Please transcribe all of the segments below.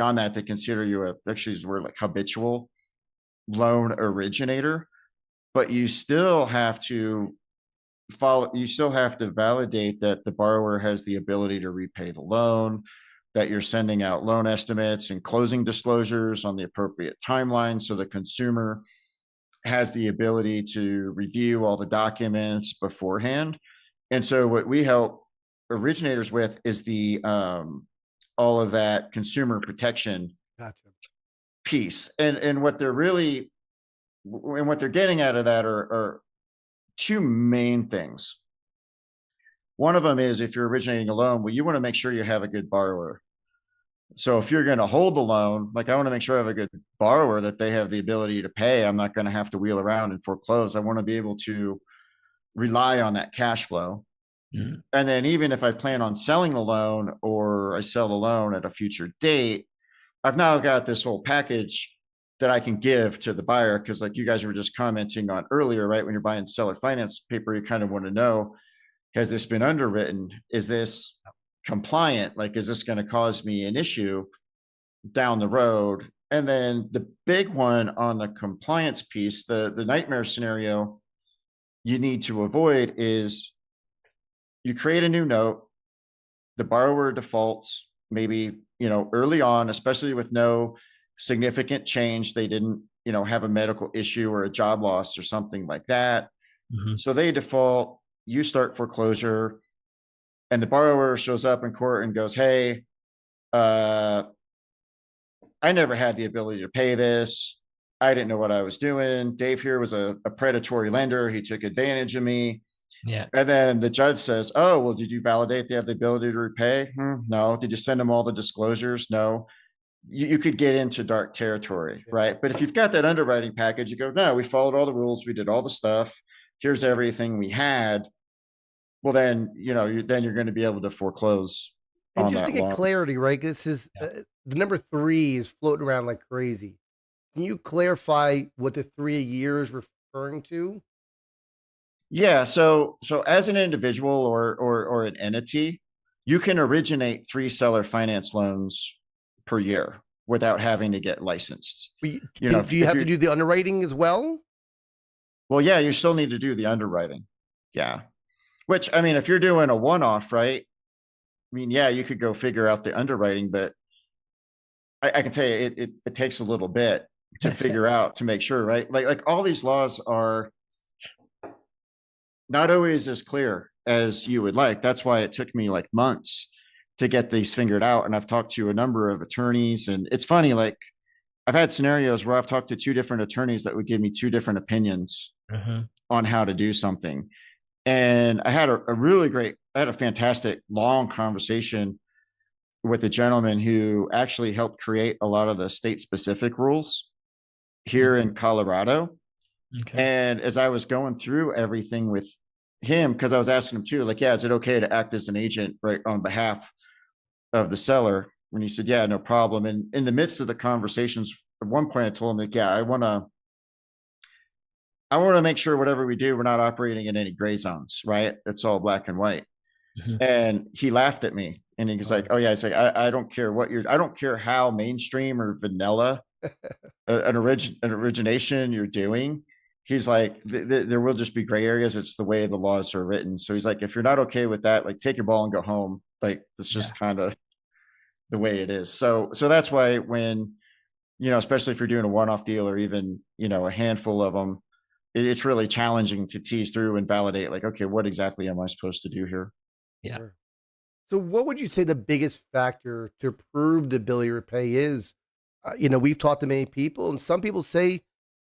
on that, they consider you actually is word like habitual loan originator, but you still have to you still have to validate that the borrower has the ability to repay the loan, that you're sending out loan estimates and closing disclosures on the appropriate timeline so the consumer has the ability to review all the documents beforehand. And so what we help originators with is the all of that consumer protection piece. And what they're really and what they're getting out of that are two main things. One of them is if you're originating a loan, well, you want to make sure you have a good borrower. So if you're going to hold the loan, like I want to make sure I have a good borrower that they have the ability to pay. I'm not going to have to wheel around and foreclose. I want to be able to rely on that cash flow. Mm-hmm. And then even if I plan on selling the loan or I sell the loan at a future date, I've now got this whole package that I can give to the buyer. Cause like you guys were just commenting on earlier, right? When you're buying seller finance paper, you kind of want to know, has this been underwritten? Is this compliant? Like, is this going to cause me an issue down the road? And then the big one on the compliance piece, the nightmare scenario you need to avoid is you create a new note, the borrower defaults maybe, early on, especially with no significant change. They didn't, have a medical issue or a job loss or something like that. Mm-hmm. So they default, you start foreclosure, and the borrower shows up in court and goes, hey, I never had the ability to pay this. I didn't know what I was doing. Dave here was a predatory lender. He took advantage of me. Yeah. And then the judge says, oh, well, did you validate they have the ability to repay? No. Did you send them all the disclosures? No. You could get into dark territory, right? But if you've got that underwriting package, you go, no, we followed all the rules. We did all the stuff. Here's everything we had. Well, then, then you're going to be able to foreclose. And just to get clarity, right? This is the number 3 is floating around like crazy. Can you clarify what the 3 a year is referring to? Yeah. So as an individual or an entity, you can originate 3 seller finance loans per year without having to get licensed. Do you have to do the underwriting as well? Well, yeah, you still need to do the underwriting. Yeah. Which, I mean, if you're doing a one-off, right? I mean, yeah, you could go figure out the underwriting, but I can tell you it takes a little bit to figure out, to make sure, right? Like all these laws are not always as clear as you would like. That's why it took me like months to get these figured out. And I've talked to a number of attorneys, and it's funny, like I've had scenarios where I've talked to 2 different attorneys that would give me 2 different opinions on how to do something. And I had I had a fantastic long conversation with a gentleman who actually helped create a lot of the state specific rules here in Colorado. Okay. And as I was going through everything with him, because I was asking him too, like, yeah, is it okay to act as an agent right on behalf of the seller? When he said, yeah, no problem. And in the midst of the conversations, at one point I told him, like, yeah, I want to make sure whatever we do, we're not operating in any gray zones, right? It's all black and white. Mm-hmm. And he laughed at me and he's like, oh yeah, he's like, I don't care I don't care how mainstream or vanilla an origination you're doing. He's like, there will just be gray areas. It's the way the laws are written. So he's like, if you're not okay with that, like take your ball and go home. Like, it's just kind of the way it is. So that's why when, especially if you're doing a one-off deal or even, a handful of them, it's really challenging to tease through and validate, like, okay, what exactly am I supposed to do here? Yeah. So what would you say the biggest factor to prove the ability to repay is? We've talked to many people, and some people say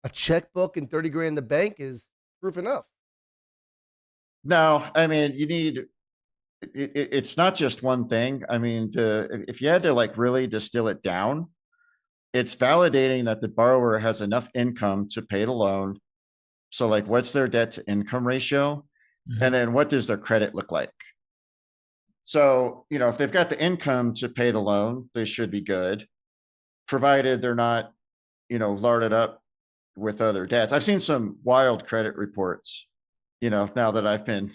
a checkbook and 30 grand in the bank is proof enough. No, I mean, it's not just one thing. I mean, if you had to like really distill it down, it's validating that the borrower has enough income to pay the loan. So like, what's their debt to income ratio? Mm-hmm. And then what does their credit look like? So, if they've got the income to pay the loan, they should be good, provided they're not, larded up with other debts. I've seen some wild credit reports, now that I've been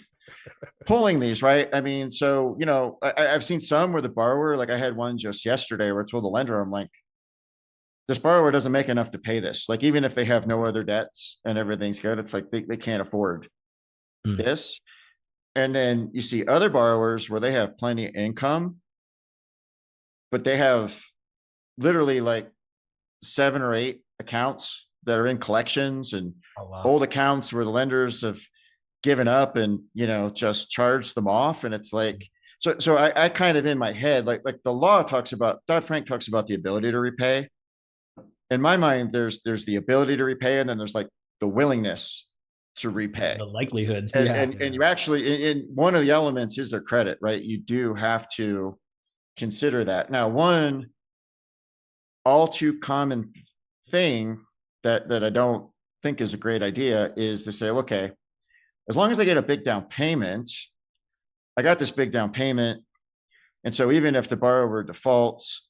pulling these, right? I mean, so, I've seen some where the borrower, like I had one just yesterday where I told the lender, I'm like, this borrower doesn't make enough to pay this. Like, even if they have no other debts and everything's good, it's like they can't afford Mm. this. And then you see other borrowers where they have plenty of income, but they have literally like 7 or 8 accounts that are in collections, and Oh, wow. old accounts where the lenders have given up and, just charged them off. And it's like, so I kind of in my head, like the law talks about, Dodd Frank talks about the ability to repay. In my mind, there's the ability to repay, and then there's like the willingness to repay. The likelihood. And Yeah. and, and you actually, in one of the elements is their credit, right? You do have to consider that. Now, one all too common thing that I don't think is a great idea is to say, okay, as long as I get a big down payment, I got this big down payment. And so even if the borrower defaults,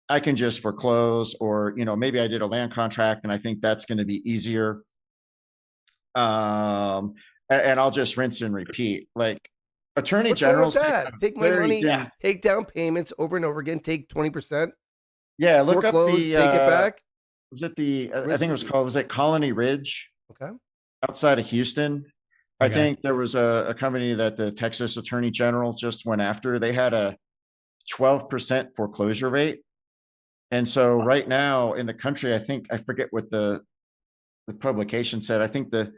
I can just foreclose, or, maybe I did a land contract and I think that's going to be easier. And I'll just rinse and repeat. Like, attorney What's wrong with generals take a that? Take my very money, dim. take down payments over and over again, take 20%, Yeah, look up foreclose, the, take it back. was it the, I Rinse think it and was repeat. called, was it Colony Ridge Okay. outside of Houston? I Okay. think there was a company that the Texas Attorney General just went after. They had a 12% foreclosure rate. And so right now in the country, I forget what the publication said. I think the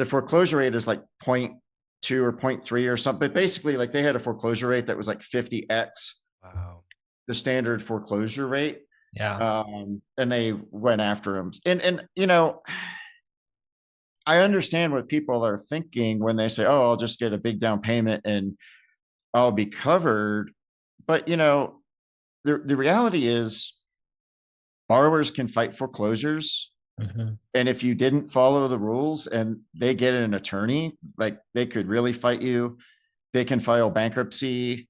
foreclosure rate is like 0.2 or 0.3 or something. But basically, like, they had a foreclosure rate that was like 50x Wow. the standard foreclosure rate. Yeah. And they went after him. And I understand what people are thinking when they say, "Oh, I'll just get a big down payment and I'll be covered." But the reality is borrowers can fight foreclosures. Mm-hmm. And if you didn't follow the rules and they get an attorney, like, they could really fight you. They can file bankruptcy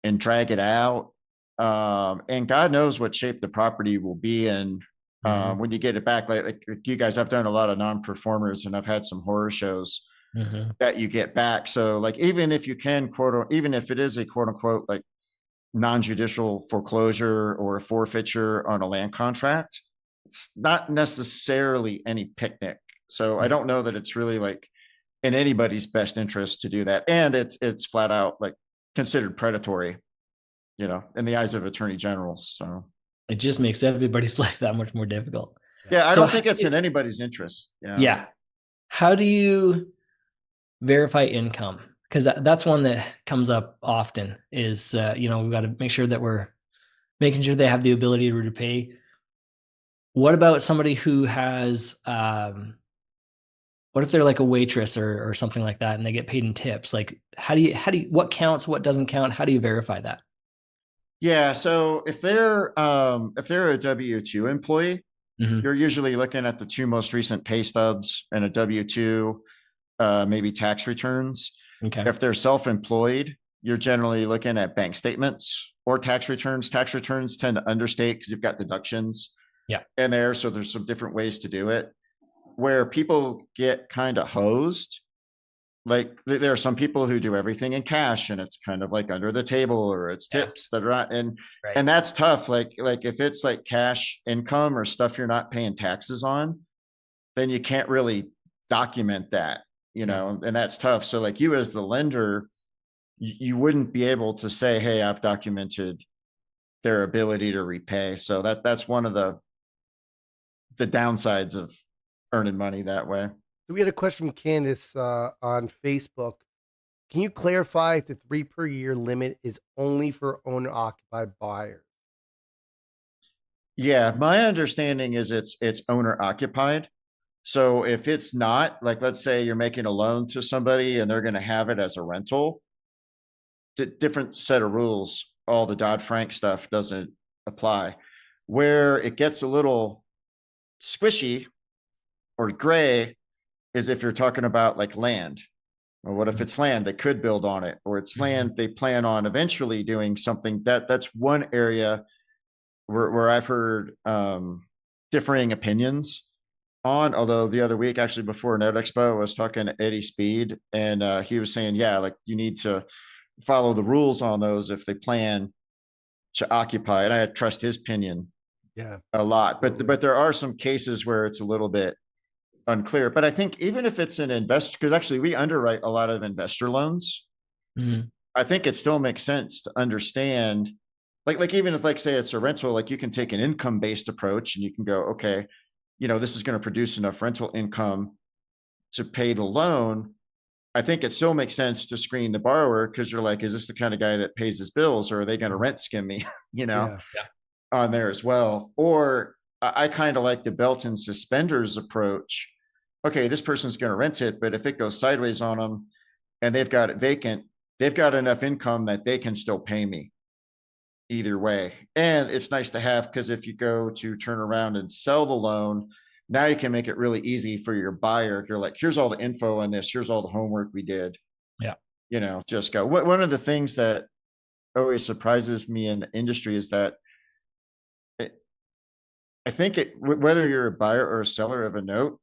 and drag it out. And God knows what shape the property will be in Mm-hmm. when you get it back. Like you guys, I've done a lot of non-performers and I've had some horror shows Mm-hmm. that you get back. So, like, even if you can even if it is a quote unquote like non-judicial foreclosure or a forfeiture on a land contract, it's not necessarily any picnic. So I don't know that it's really like in anybody's best interest to do that. And it's flat out like considered predatory, in the eyes of attorney generals. So It just makes everybody's life that much more difficult. yeah, I So don't think it's in anybody's interest. yeah. How do you verify income? Because that's one that comes up often is, we've got to make sure that we're making sure they have the ability to repay. What about somebody who has, what if they're like a waitress or something like that and they get paid in tips? Like, what counts, what doesn't count? How do you verify that? Yeah. So if they're a W-2 employee, Mm-hmm. you're usually looking at the 2 most recent pay stubs and a W-2, maybe tax returns. Okay. If they're self-employed, you're generally looking at bank statements or tax returns. Tax returns tend to understate because you've got deductions in there. So there's some different ways to do it. Where people get kind of hosed, like there are some people who do everything in cash and it's kind of like under the table, or it's tips that are not, and Right. that's tough. Like if it's like cash income or stuff you're not paying taxes on, then you can't really document that, and that's tough. So like you as the lender, you wouldn't be able to say, hey, I've documented their ability to repay. So that's one of the downsides of earning money that way. So we had a question from Candace on Facebook. Can you clarify if the 3 per year limit is only for owner occupied buyers? Yeah, my understanding is it's owner occupied. So if it's not, like, let's say you're making a loan to somebody and they're going to have it as a rental, different set of rules. All the Dodd Frank stuff doesn't apply. Where it gets a little squishy or gray is if you're talking about like land. Or what if it's land they could build on it, or it's land they plan on eventually doing something? That's one area where I've heard differing opinions on, although the other week, actually before Note Expo, I was talking to Eddie Speed, and he was saying, yeah, like you need to follow the rules on those if they plan to occupy. And I trust his opinion Yeah. a lot, Absolutely. but there are some cases where it's a little bit unclear. But I think even if it's an investor, because actually we underwrite a lot of investor loans, Mhm. I think it still makes sense to understand, like even if like say it's a rental, like you can take an income based approach and you can go, okay, this is going to produce enough rental income to pay the loan. I think it still makes sense to screen the borrower because you're like, is this the kind of guy that pays his bills, or are they going to rent skim me, Yeah. on there as well? Or I kind of like the belt and suspenders approach. Okay, this person's going to rent it, but if it goes sideways on them and they've got it vacant, they've got enough income that they can still pay me either way. And it's nice to have, because if you go to turn around and sell the loan, now you can make it really easy for your buyer. You're like, here's all the info on this, here's all the homework we did. Yeah. Just go. One of the things that always surprises me in the industry is that I think whether you're a buyer or a seller of a note,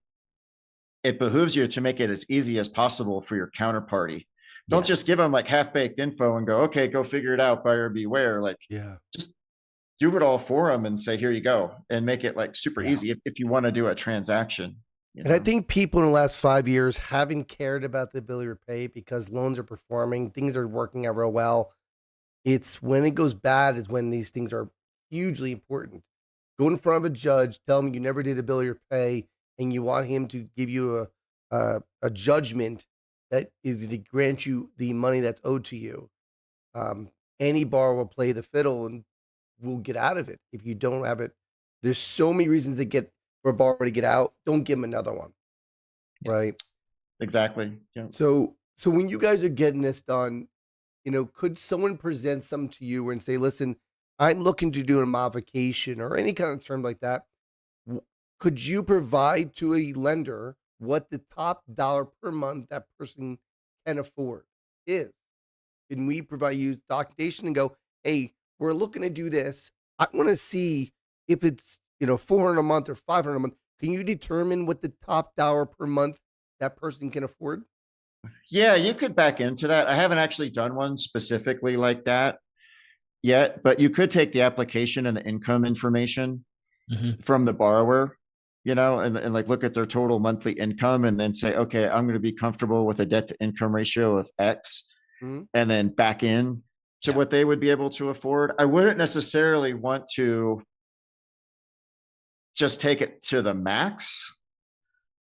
it behooves you to make it as easy as possible for your counterparty. Don't Yes. just give them like half-baked info and go, okay, go figure it out, buyer beware. Like, Yeah. just do it all for them and say, here you go, and make it like super easy if you want to do a transaction. And I think people in the last 5 years haven't cared about the ability to repay because loans are performing, things are working out real well. It's when it goes bad is when these things are hugely important. Go in front of a judge, tell him you never did ability to pay, and you want him to give you a judgment that is going to grant you the money that's owed to you. Any borrower will play the fiddle and will get out of it if you don't have it. There's so many reasons to get for a borrower to get out. Don't give him another one, right? Exactly. Yeah. So when you guys are getting this done, could someone present something to you and say, listen, I'm looking to do a modification or any kind of term like that. Could you provide to a lender what the top dollar per month that person can afford is? Can we provide you documentation and go, hey, we're looking to do this. I want to see if it's, 400 a month or 500 a month. Can you determine what the top dollar per month that person can afford? Yeah, you could back into that. I haven't actually done one specifically like that yet, but you could take the application and the income information from the borrower, and like look at their total monthly income and then say, okay, I'm going to be comfortable with a debt to income ratio of X, Mhm. and then back in to what they would be able to afford. I wouldn't necessarily want to just take it to the max,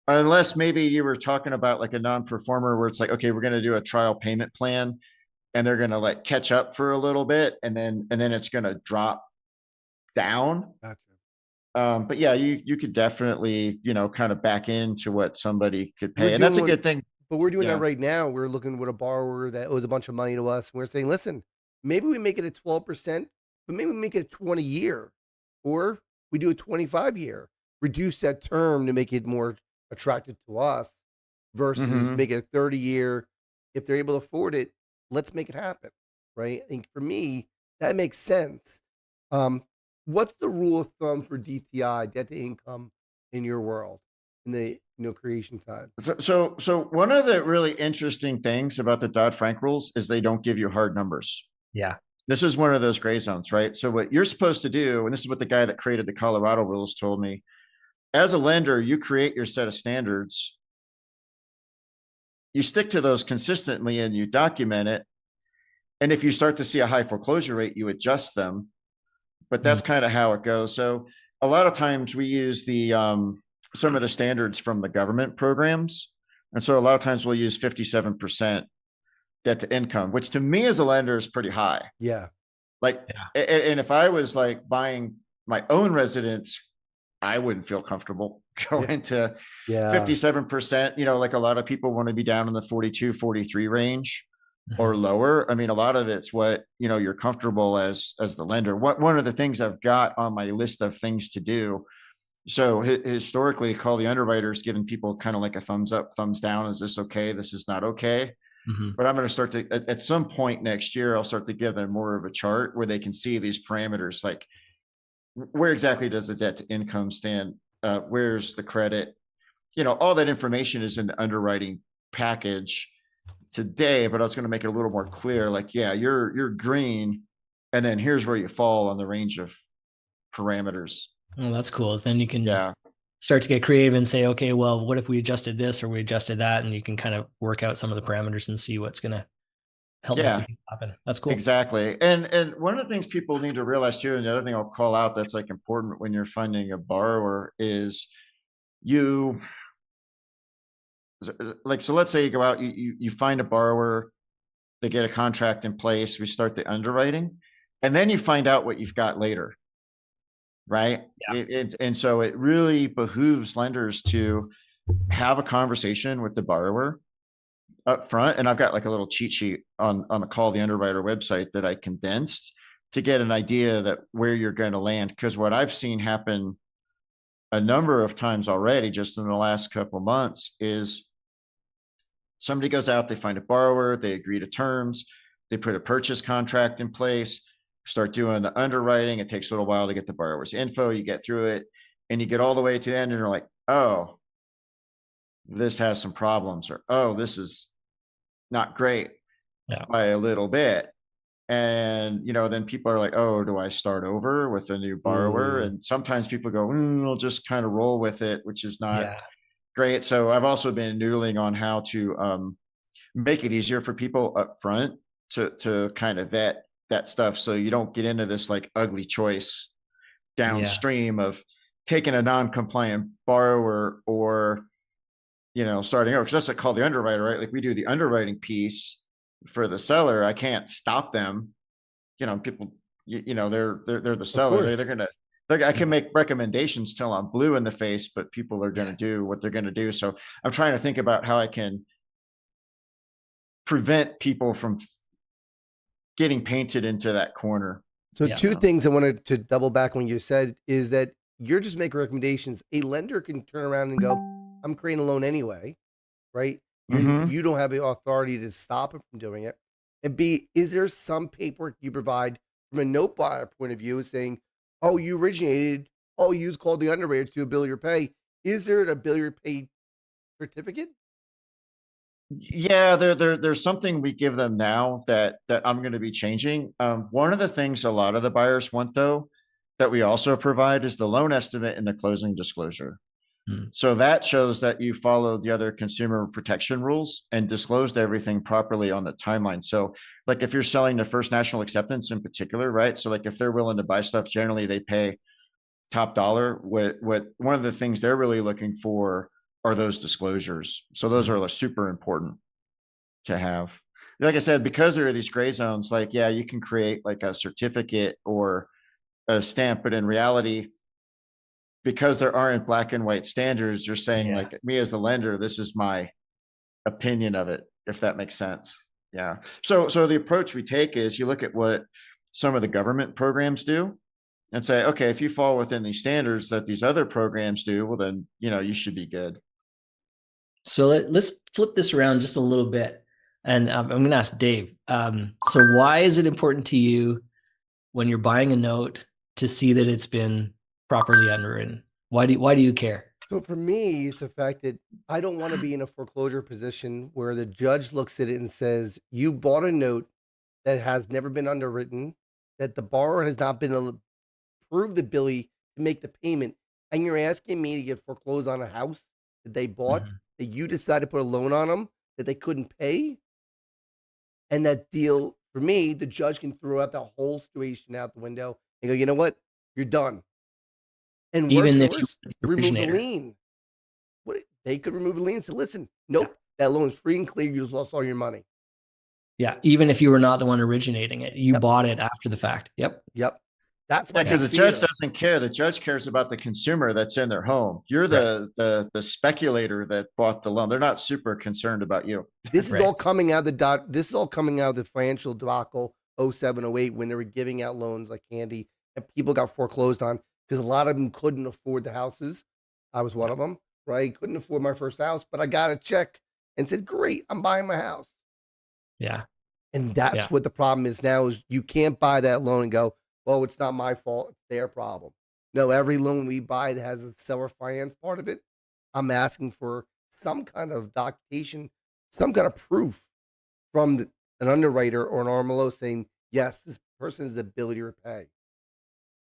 unless maybe you were talking about like a non-performer where it's like, okay, we're going to do a trial payment plan and they're going to like catch up for a little bit and then it's going to drop down. Gotcha. But yeah, you could definitely, kind of back into what somebody could We're pay. And that's a doing good thing. But we're doing Yeah. that right now. We're looking with a borrower that owes a bunch of money to us. And we're saying, listen, maybe we make it a 12%, but maybe we make it a 20 year, or we do a 25 year, reduce that term to make it more attractive to us versus Mhm. make it a 30 year. If they're able to afford it, let's make it happen. Right. I think for me, that makes sense. Um, what's the rule of thumb for DTI, debt to income, in your world, in the creation time? So one of the really interesting things about the Dodd Frank rules is they don't give you hard numbers. Yeah. This is one of those gray zones, right? So what you're supposed to do, and this is what the guy that created the Colorado rules told me, as a lender, you create your set of standards, you stick to those consistently and you document it. And if you start to see a high foreclosure rate, you adjust them. But that's kind of how it goes. So a lot of times we use the some of the standards from the government programs. And so a lot of times we'll use 57% debt to income, which to me as a lender is pretty high. Yeah. Like, and if I was like buying my own residence, I wouldn't feel comfortable going to 57%. Like a lot of people want to be down in the 42, 43 range or lower. I mean, a lot of it's what, you're comfortable as the lender. One of the things I've got on my list of things to do. So historically, Call the Underwriter is giving people kind of like a thumbs up, thumbs down. Is this okay? This is not okay. But I'm going to start to, at some point next year, I'll start to give them more of a chart where they can see these parameters, like where exactly does the debt to income stand where's the credit, all that information is in the underwriting package today, but I was going to make it a little more clear. Like, yeah, you're green, and then here's where you fall on the range of parameters. Well, that's cool. Then you can Yeah. start to get creative and say, okay, well, what if we adjusted this or we adjusted that? And you can kind of work out some of the parameters and see what's going to help make things happen. That's cool. Exactly. And one of the things people need to realize too, and the other thing I'll call out that's like important when you're funding a borrower is you like, so let's say you go out, you find a borrower, they get a contract in place, we start the underwriting, and then you find out what you've got later. Right. Yeah. And so it really behooves lenders to have a conversation with the borrower up front. And I've got like a little cheat sheet on the Call the Underwriter website that I condensed to get an idea that where you're going to land. Because what I've seen happen a number of times already, just in the last couple months, is somebody goes out, they find a borrower, they agree to terms, they put a purchase contract in place, start doing the underwriting. It takes a little while to get the borrower's info. You get through it and you get all the way to the end and you're like, oh, this has some problems, or, oh, this is not great by a little bit. And, then people are like, oh, do I start over with a new borrower? And sometimes people go, we'll just kind of roll with it, which is not great. So I've also been noodling on how to make it easier for people up front to kind of vet that stuff, so you don't get into this like ugly choice downstream of taking a non-compliant borrower or starting over, because that's what Call the Underwriter, right? Like, we do the underwriting piece for the seller. I can't stop them. People, they're the seller. I can make recommendations till I'm blue in the face, but people are going to do what they're going to do. So I'm trying to think about how I can prevent people from getting painted into that corner. So two things I wanted to double back on what you said is that you're just making recommendations. A lender can turn around and go, I'm creating a loan anyway, right? You don't have the authority to stop it from doing it. And B, is there some paperwork you provide from a note buyer point of view saying, oh, you originated, oh, you called the underwriter to a bill your pay? Is there a bill your pay certificate? Yeah, there's something we give them now that I'm going to be changing. One of the things a lot of the buyers want, though, that we also provide is the loan estimate and the closing disclosure. So that shows that you followed the other consumer protection rules and disclosed everything properly on the timeline. So like, if you're selling to First National Acceptance in particular, right? So like, if they're willing to buy stuff, generally they pay top dollar. What one of the things they're really looking for are those disclosures. So those are super important to have. Like I said, because there are these gray zones, like, yeah, you can create like a certificate or a stamp, but in reality, because there aren't black and white standards, you're saying like, me as the lender, this is my opinion of it, if that makes sense. Yeah. So the approach we take is you look at what some of the government programs do and say, okay, if you fall within these standards that these other programs do, well, then, you should be good. So let's flip this around just a little bit. And I'm going to ask Dave. So why is it important to you when you're buying a note to see that it's been properly underwritten? Why do you care? So for me, it's the fact that I don't want to be in a foreclosure position where the judge looks at it and says, you bought a note that has never been underwritten, that the borrower has not been approved the ability to make the payment, and you're asking me to get foreclosed on a house that they bought, that you decided to put a loan on them that they couldn't pay. And that deal, for me, the judge can throw out the whole situation out the window and go, you know what? You're done. And even if you remove the lien. They could remove the lien and say, listen, nope, that loan is free and clear. You just lost all your money. Yeah. Even if you were not the one originating it, you bought it after the fact. Yep. That's my because the judge doesn't care. The judge cares about the consumer that's in their home. You're the speculator that bought the loan. They're not super concerned about you. This is all coming out of the financial debacle 07, 08, when they were giving out loans like candy and people got foreclosed on because a lot of them couldn't afford the houses. I was one of them, right? Couldn't afford my first house, but I got a check and said, great, I'm buying my house. Yeah. And that's what the problem is now is you can't buy that loan and go, well, it's not my fault. It's their problem. No, every loan we buy that has a seller finance part of it, I'm asking for some kind of documentation, some kind of proof from an underwriter or an RMLO saying, yes, this person has the ability to repay.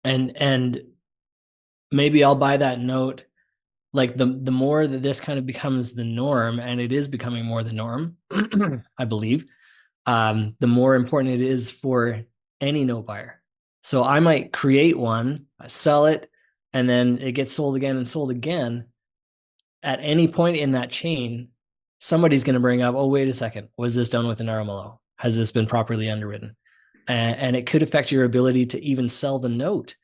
And maybe I'll buy that note. Like the more that this kind of becomes the norm, and it is becoming more the norm, I believe, the more important it is for any note buyer. So I might create one, sell it, and then it gets sold again and sold again. At any point in that chain, somebody's going to bring up, oh, wait a second, was this done with an RMLO? Has this been properly underwritten? And it could affect your ability to even sell the note,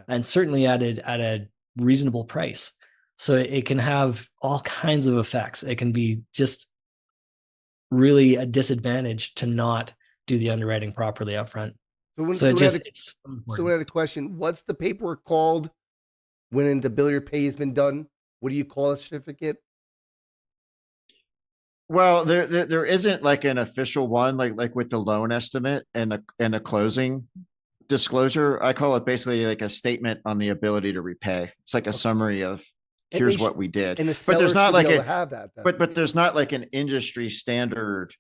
and certainly at a reasonable price. So it can have all kinds of effects. It can be just really a disadvantage to not do the underwriting properly up front. So we had a question. What's the paperwork called when the ability to pay has been done? What do you call a certificate? Well, there isn't like an official one, like with the loan estimate and the closing disclosure. I call it basically like a statement on the ability to repay. It's like a summary of here's what we did. And the But seller there's not should like be able to have that. Then. but there's not like an industry standard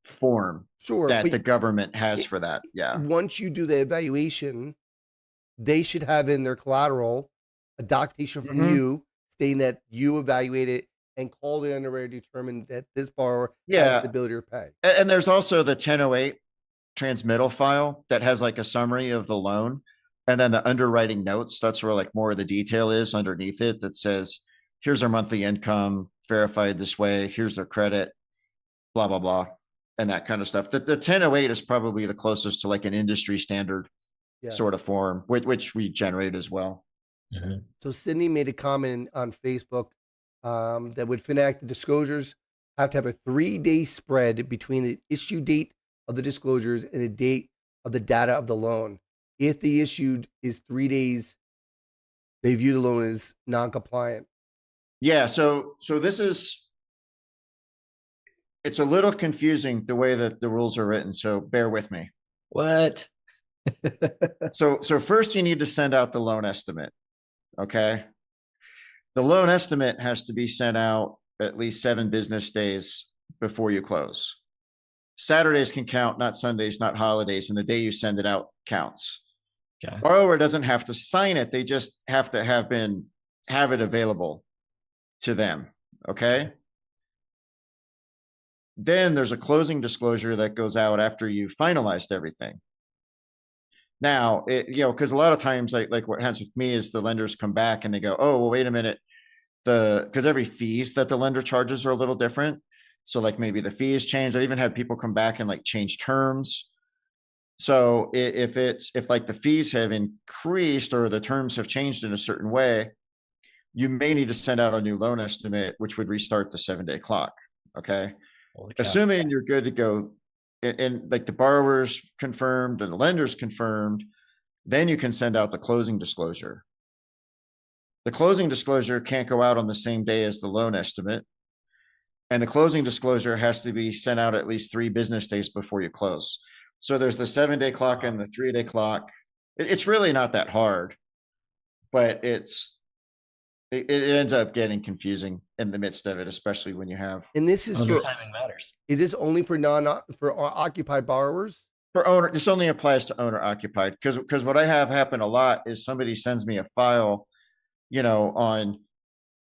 form Sure, that but the government has for that. Yeah. once you do the evaluation, they should have in their collateral a documentation from you stating that you evaluated and called the underwriter to determine that this borrower has the ability to pay. And there's also the 1008 transmittal file that has like a summary of the loan. And then the underwriting notes, that's where like more of the detail is underneath it that says, here's our monthly income verified this way. Here's their credit, blah, blah, blah. And that kind of stuff. The 1008 is probably the closest to like an industry standard sort of form, which we generate as well. Mm-hmm. So Cindy made a comment on Facebook that would FINAC the disclosures have to have a 3-day spread between the issue date of the disclosures and the date of the data of the loan. If the issued is 3 days, they view the loan as non-compliant. Yeah. So it's a little confusing the way that the rules are written. So bear with me. What? So first you need to send out the loan estimate. Okay. The loan estimate has to be sent out at least 7 business days before you close. Saturdays can count, not Sundays, not holidays, and the day you send it out counts. Okay. Borrower doesn't have to sign it. They just have to have it available to them. Okay. Then there's a closing disclosure that goes out after you finalized everything. Now, because a lot of times, like what happens with me is the lenders come back and they go, oh, well, wait a minute. Because every fees that the lender charges are a little different. So like maybe the fees change. I even had people come back and like change terms. So if like the fees have increased or the terms have changed in a certain way, you may need to send out a new loan estimate, which would restart the 7-day clock. Okay. Assuming you're good to go and like the borrower's confirmed and the lender's confirmed, then you can send out the closing disclosure. The closing disclosure can't go out on the same day as the loan estimate. And the closing disclosure has to be sent out at least 3 business days before you close. So there's the 7-day clock and the 3-day clock. It's really not that hard, but it ends up getting confusing in the midst of it, especially when you have. And this is for timing matters. Is this only for occupied borrowers? For owner, this only applies to owner occupied because what I have happen a lot is somebody sends me a file, on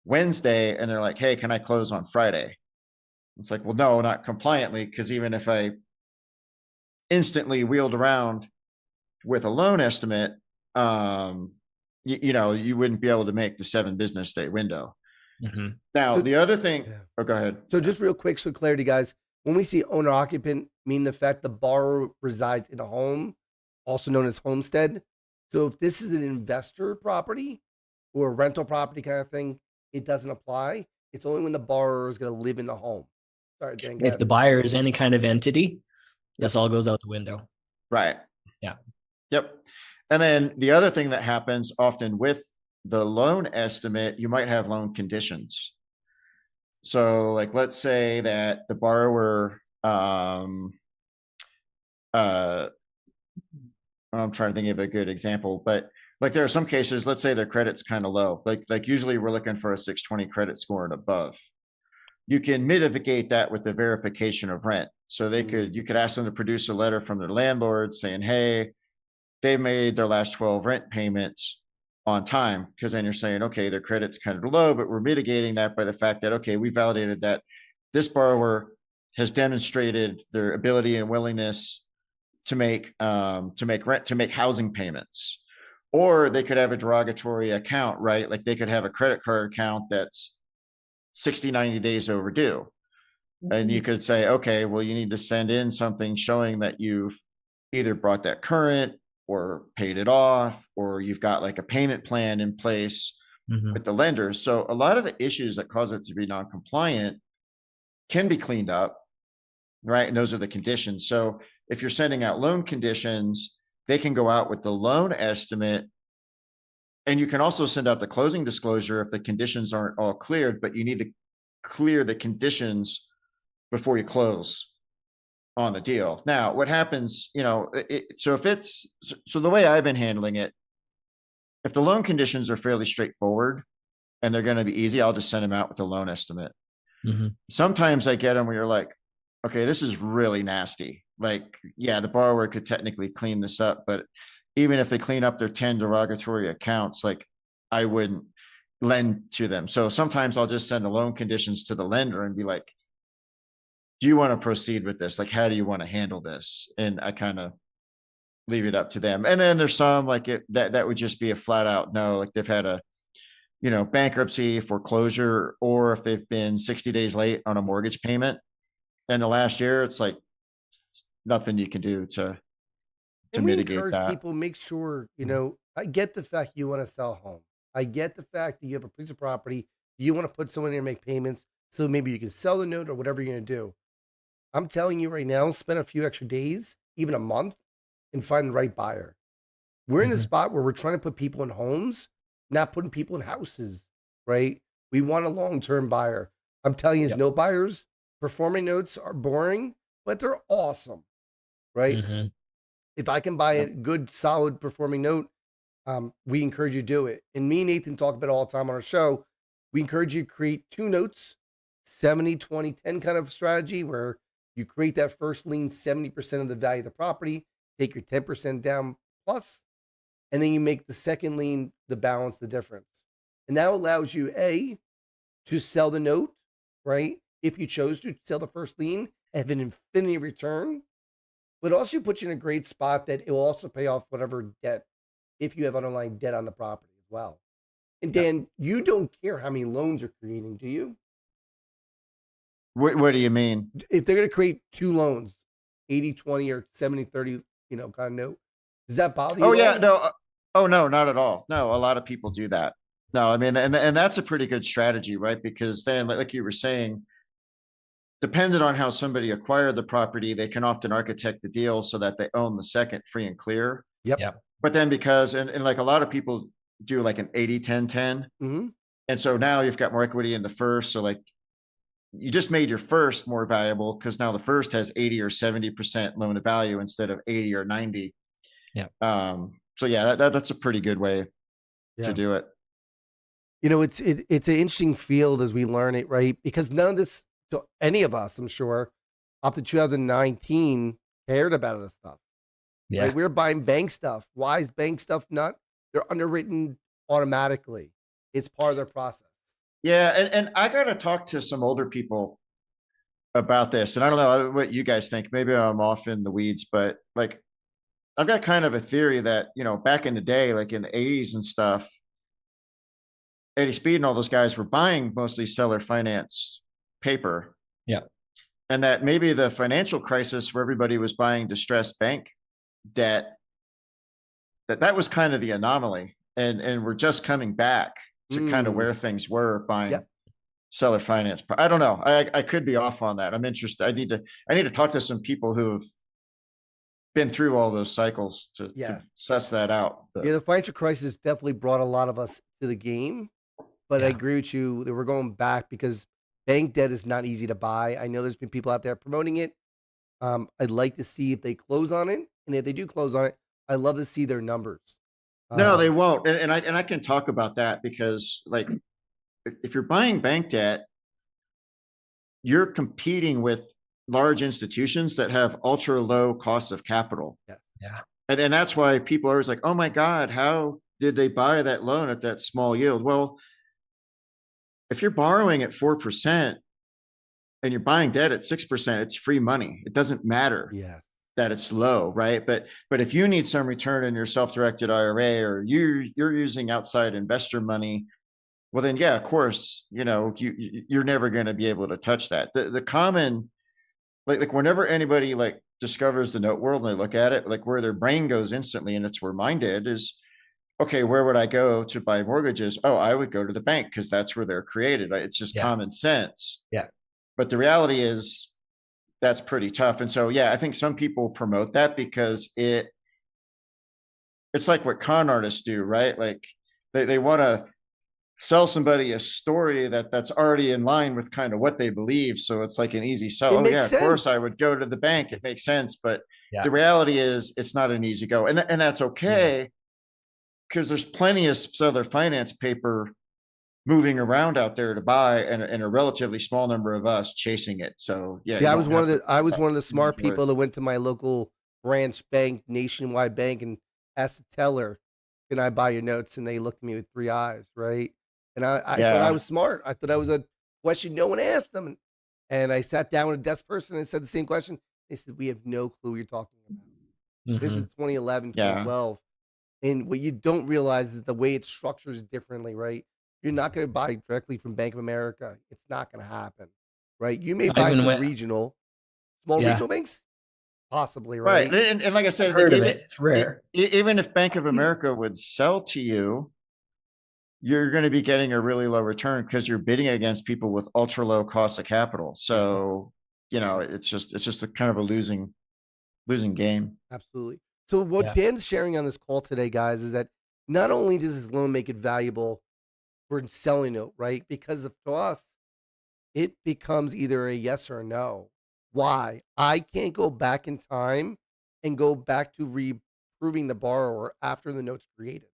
Wednesday, and they're like, hey, can I close on Friday? It's like, well, no, not compliantly, because even if I instantly wheeled around with a loan estimate, you wouldn't be able to make the 7 business day window. Mm-hmm. Now, the other thing, go ahead. So just real quick, so clarity, guys, when we see owner occupant, mean the fact the borrower resides in a home, also known as homestead. So if this is an investor property or a rental property kind of thing, it doesn't apply. It's only when the borrower is going to live in the home. Sorry, Dan. If the buyer is any kind of entity, this all goes out the window. Right. Yeah. Yep. And then the other thing that happens often with the loan estimate, you might have loan conditions. So like, let's say that the borrower, I'm trying to think of a good example, but Like there are some cases, let's say their credit's kind of low. Like usually we're looking for a 620 credit score and above. You can mitigate that with the verification of rent. So you could ask them to produce a letter from their landlord saying, hey, they made their last 12 rent payments on time. Because then you're saying, okay, their credit's kind of low, but we're mitigating that by the fact that, okay, we validated that this borrower has demonstrated their ability and willingness to make housing payments. Or they could have a derogatory account, right? Like they could have a credit card account that's 60, 90 days overdue. And you could say, okay, well, you need to send in something showing that you've either brought that current or paid it off, or you've got like a payment plan in place with the lender. So a lot of the issues that cause it to be non-compliant can be cleaned up, right? And those are the conditions. So if you're sending out loan conditions, they can go out with the loan estimate. And you can also send out the closing disclosure if the conditions aren't all cleared, but you need to clear the conditions before you close on the deal. Now, what happens, so the way I've been handling it, if the loan conditions are fairly straightforward and they're going to be easy, I'll just send them out with the loan estimate. Sometimes I get them where you're like, okay, this is really nasty. Like, yeah, the borrower could technically clean this up, but even if they clean up their 10 derogatory accounts, like I wouldn't lend to them. So sometimes I'll just send the loan conditions to the lender and be like, do you want to proceed with this? Like, how do you want to handle this? And I kind of leave it up to them. And then there's some like that would just be a flat out no, like they've had a, bankruptcy, foreclosure, or if they've been 60 days late on a mortgage payment in the last year, it's like nothing you can do to And we mitigate encourage that. people, make sure, I get the fact you want to sell a home. I get the fact that you have a piece of property, you want to put someone in and make payments. So maybe you can sell the note or whatever you're going to do. I'm telling you right now, spend a few extra days, even a month, and find the right buyer. We're in the spot where we're trying to put people in homes, not putting people in houses, right? We want a long-term buyer. I'm telling you, as note buyers, performing notes are boring, but they're awesome, right? If I can buy a good, solid performing note, we encourage you to do it. And me and Nathan talk about it all the time on our show. We encourage you to create 2 notes, 70, 20, 10 kind of strategy where you create that first lien 70% of the value of the property, take your 10% down plus, and then you make the second lien the balance, the difference. And that allows you, A, to sell the note, right? If you chose to sell the first lien, have an infinity return, but also puts you in a great spot that it will also pay off whatever debt, if you have underlying debt on the property as well. And Dan, you don't care how many loans you're creating, do you? What do you mean? If they're going to create 2 loans, 80-20 or 70-30, kind of note, does that bother you? Oh yeah, no. Oh no, not at all. No, a lot of people do that. No, I mean, and that's a pretty good strategy, right? Because then, like you were saying, depending on how somebody acquired the property, they can often architect the deal so that they own the second free and clear. Yep. But then because, and like a lot of people do like an 80-10-10. And so now you've got more equity in the first. So like you just made your first more valuable because now the first has 80 or 70% loan to value instead of 80 or 90. So yeah, that's a pretty good way to do it. It's an interesting field as we learn it, right? Because none of this, to any of us, I'm sure, up to 2019 cared about this stuff. Right? We're buying bank stuff. Why is bank stuff not? They're underwritten automatically. It's part of their process. Yeah, and I got to talk to some older people about this. And I don't know what you guys think. Maybe I'm off in the weeds, but like I've got kind of a theory that, back in the day, like in the 80s and stuff, Eddie Speed and all those guys were buying mostly seller finance paper. And that maybe the financial crisis where everybody was buying distressed bank debt, that was kind of the anomaly. And we're just coming back to kind of where things were buying seller finance. I don't know. I could be off on that. I'm interested. I need to talk to some people who have been through all those cycles to suss that out. But. Yeah, the financial crisis definitely brought a lot of us to the game. But I agree with you that we're going back because bank debt is not easy to buy. I know there's been people out there promoting it. I'd like to see if they close on it. And if they do close on it, I'd love to see their numbers. No, they won't. And I can talk about that because like if you're buying bank debt, you're competing with large institutions that have ultra low costs of capital. Yeah. Yeah. And that's why people are always like, oh my God, how did they buy that loan at that small yield? Well, if you're borrowing at 4% and you're buying debt at 6%, it's free money. It doesn't matter Yeah. that it's low, right? But if you need some return in your self-directed IRA or you're using outside investor money, well then yeah, of course, you're never going to be able to touch that. The common like whenever anybody like discovers the note world and they look at it, like where their brain goes instantly and it's where mine did is, okay, where would I go to buy mortgages? Oh, I would go to the bank because that's where they're created. It's just Yeah. common sense. Yeah. But the reality is that's pretty tough. And so, yeah, I think some people promote that because it's like what con artists do, right? Like they want to sell somebody a story that's already in line with kind of what they believe. So it's like an easy sell. It Oh makes yeah, of course I sense. would go to the bank. It makes sense. But Yeah. the reality is it's not an easy go. And that's okay because there's plenty of seller finance paper moving around out there to buy and a relatively small number of us chasing it. So yeah, Yeah, you I was don't one have of to the I was one of the smart enjoy it. people that went to my local branch bank, Nationwide Bank, and asked the teller, "Can I buy your notes?" And they looked at me with three eyes, right? And I thought I Yeah. was smart. I thought I was a question no one asked them. And I sat down with a desk person and said the same question. They said, "We have no clue what you're talking about." This is Mhm. 2011, Yeah. 2012. And what you don't realize is the way it's structured is differently, right? You're not going to buy directly from Bank of America. It's not going to happen, right? You may I buy even some went, small yeah, regional banks, possibly, Right. right? And like I I've said, like heard of it. It's rare. even if Bank of America would sell to you, you're going to be getting a really low return because you're bidding against people with ultra low cost of capital. Yeah, So, it's just a kind of a losing game. absolutely. So what Yeah. Dan's sharing on this call today, guys, is that not only does his loan make it valuable for selling it, right? Because to us, it becomes either a yes or a no. Why? I can't go back in time and go back to reproving the borrower after the note's created.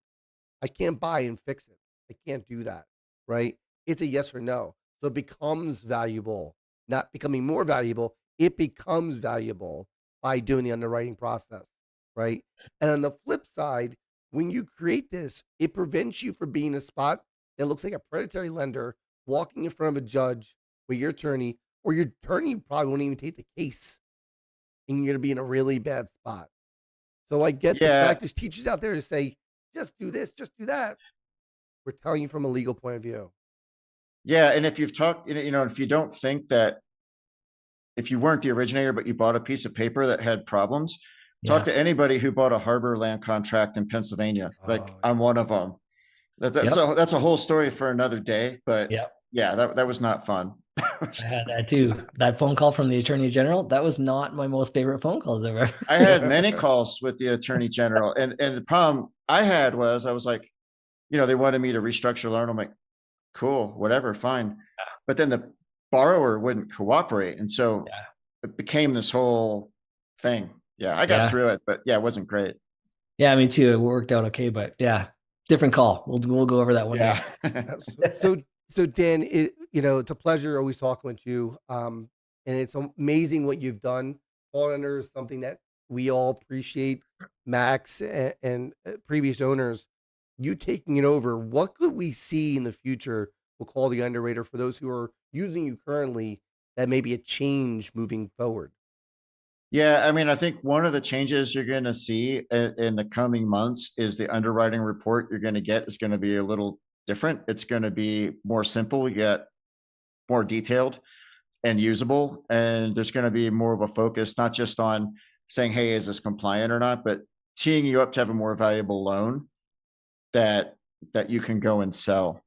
I can't buy and fix it. I can't do that, right? It's a yes or no. So it becomes valuable, not becoming more valuable. It becomes valuable by doing the underwriting process, right? And on the flip side, when you create this, it prevents you from being a spot that looks like a predatory lender walking in front of a judge with your attorney, or your attorney probably won't even take the case, and you're going to be in a really bad spot. So I get the Yeah. fact there's teachers out there to say, just do this, just do that. We're telling you from a legal point of view. Yeah. And if you've talked, if you don't think that if you weren't the originator, but you bought a piece of paper that had problems, talk Yeah. to anybody who bought a harbor land contract in Pennsylvania. Like Oh, I'm one of them. That's Yep. that's a whole story for another day. But Yep. yeah, that was not fun. I had that too. That phone call from the attorney general, that was not my most favorite phone calls I've ever I heard. had many calls with the attorney general, and the problem I had was I was like, they wanted me to restructure loan. I'm like, cool, whatever, fine. But then the borrower wouldn't cooperate, and so Yeah. it became this whole thing. Yeah, I got Yeah. through it, but yeah, it wasn't great. Yeah, me too. It worked out okay, but yeah, different call. We'll go over that one Yeah. so Dan, it's a pleasure always talking with you. And it's amazing what you've done. All Under is something that we all appreciate. Max and previous owners, you taking it over. What could we see in the future? We'll call the underwriter for those who are using you currently. That may be a change moving forward. Yeah, I mean, I think one of the changes you're going to see in the coming months is the underwriting report you're going to get is going to be a little different. It's going to be more simple, yet more detailed and usable. And there's going to be more of a focus, not just on saying, hey, is this compliant or not, but teeing you up to have a more valuable loan that you can go and sell.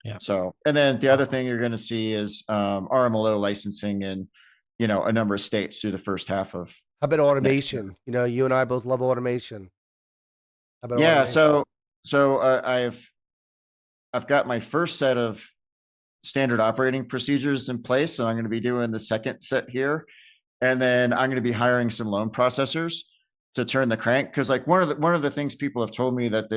Yeah. So, and then the other Awesome. thing you're going to see is RMLO licensing in, a number of states through the first half of How about next year. automation? You and I both love automation. How about Yeah. automation? So I've got my first set of standard operating procedures in place, and I'm going to be doing the second set here. And then I'm going to be hiring some loan processors to turn the crank. Cause like one of the things people have told me that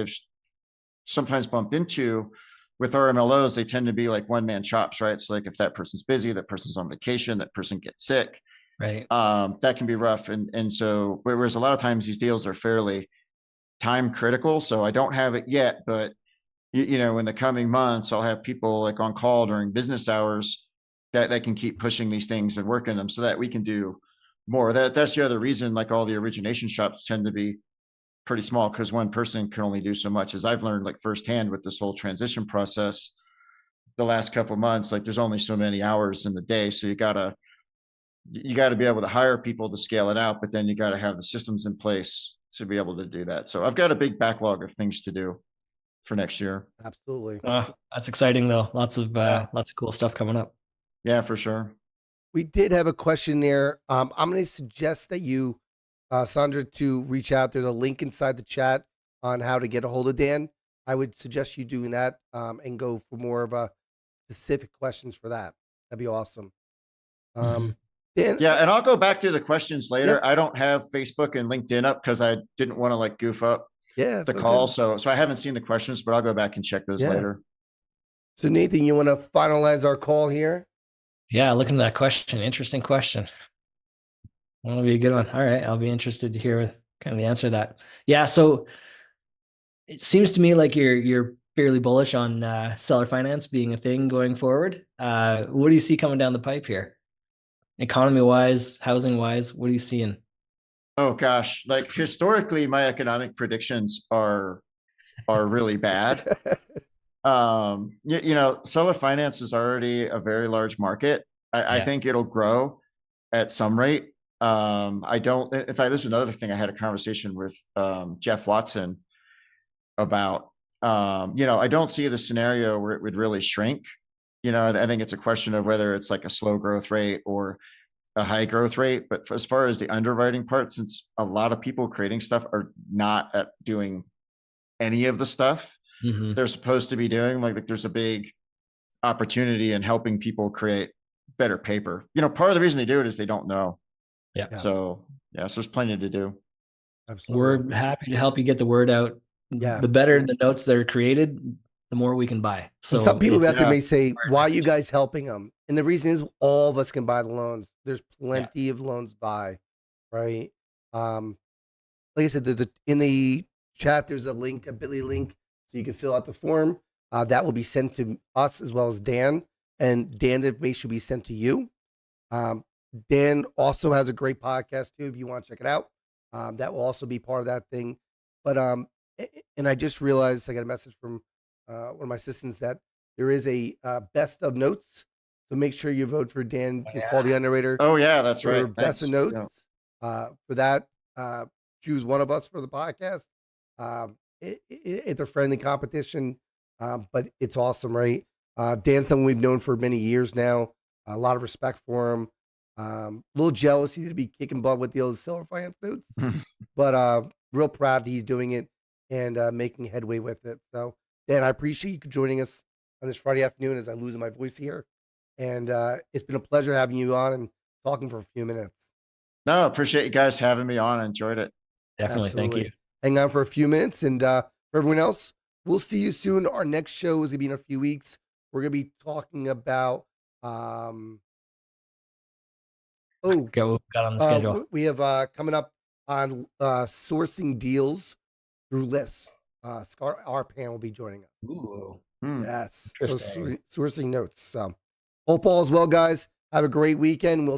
sometimes bumped into with RMLOs, they tend to be like one-man shops, right? So like if that person's busy, that person's on vacation, that person gets sick, Right. that can be rough. And so whereas a lot of times these deals are fairly time critical. So I don't have it yet, but you know, in the coming months, I'll have people like on call during business hours that can keep pushing these things and working them so that we can do more. That's the other reason, like all the origination shops tend to be pretty small, because one person can only do so much. As I've learned like firsthand with this whole transition process the last couple of months, like there's only so many hours in the day. So you gotta be able to hire people to scale it out, but then you got to have the systems in place to be able to do that. So I've got a big backlog of things to do for next year. Absolutely. That's exciting though. Lots of cool stuff coming up. Yeah, for sure. We did have a question there. I'm going to suggest that you, Sandra, to reach out. There's a link inside the chat on how to get a hold of Dan. I would suggest you doing that and go for more of a specific questions for that. That'd be awesome. Dan, yeah, and I'll go back to the questions later. Yep. I don't have Facebook and LinkedIn up because I didn't want to like goof up the call. So I haven't seen the questions, but I'll go back and check those later. So Nathan, you want to finalize our call here? Yeah, looking at that question. Interesting question. That'll be a good one. All right. I'll be interested to hear kind of the answer to that. Yeah. So it seems to me like you're fairly bullish on seller finance being a thing going forward. What do you see coming down the pipe here? Economy wise, housing wise, what are you seeing? Oh gosh, like historically, my economic predictions are really bad. You know, seller finance is already a very large market. I think it'll grow at some rate. I don't, in fact, this is another thing I had a conversation with Jeff Watson about. You know, I don't see the scenario where it would really shrink. You know, I think it's a question of whether it's like a slow growth rate or a high growth rate. But as far as the underwriting part, since a lot of people creating stuff are not at doing any of the stuff they're supposed to be doing, like there's a big opportunity in helping people create better paper. You know, part of the reason they do it is they don't know. Yeah. So there's plenty to do. Absolutely. We're happy to help you get the word out. Yeah. The better the notes that are created, the more we can buy. So and some people out there may say, why are you guys helping them? And the reason is all of us can buy the loans. There's plenty of loans buy, right? Like I said, in the chat, there's a link, a bit.ly link, so you can fill out the form. That will be sent to us as well as Dan, and Dan's information will be sent to you. Dan also has a great podcast too, if you want to check it out. That will also be part of that thing. But and I just realized I got a message from one of my assistants that there is a best of notes. So make sure you vote for Dan and Call the Underwriter. Oh yeah, that's right. Best of notes. For that, choose one of us for the podcast. It's a friendly competition, but it's awesome, right? Dan's someone we've known for many years now. A lot of respect for him. A little jealousy to be kicking butt with the old seller finance notes, but real proud that he's doing it and making headway with it. So, Dan, I appreciate you joining us on this Friday afternoon as I'm losing my voice here. And it's been a pleasure having you on and talking for a few minutes. No, appreciate you guys having me on. I enjoyed it. Definitely. Absolutely. Thank you. Hang on for a few minutes. And for everyone else, we'll see you soon. Our next show is going to be in a few weeks. We're going to be talking about what we got on the schedule. We have coming up on sourcing deals through lists. Our panel will be joining us. Ooh. Yes. So sourcing notes. So hope all is well, guys. Have a great weekend. We'll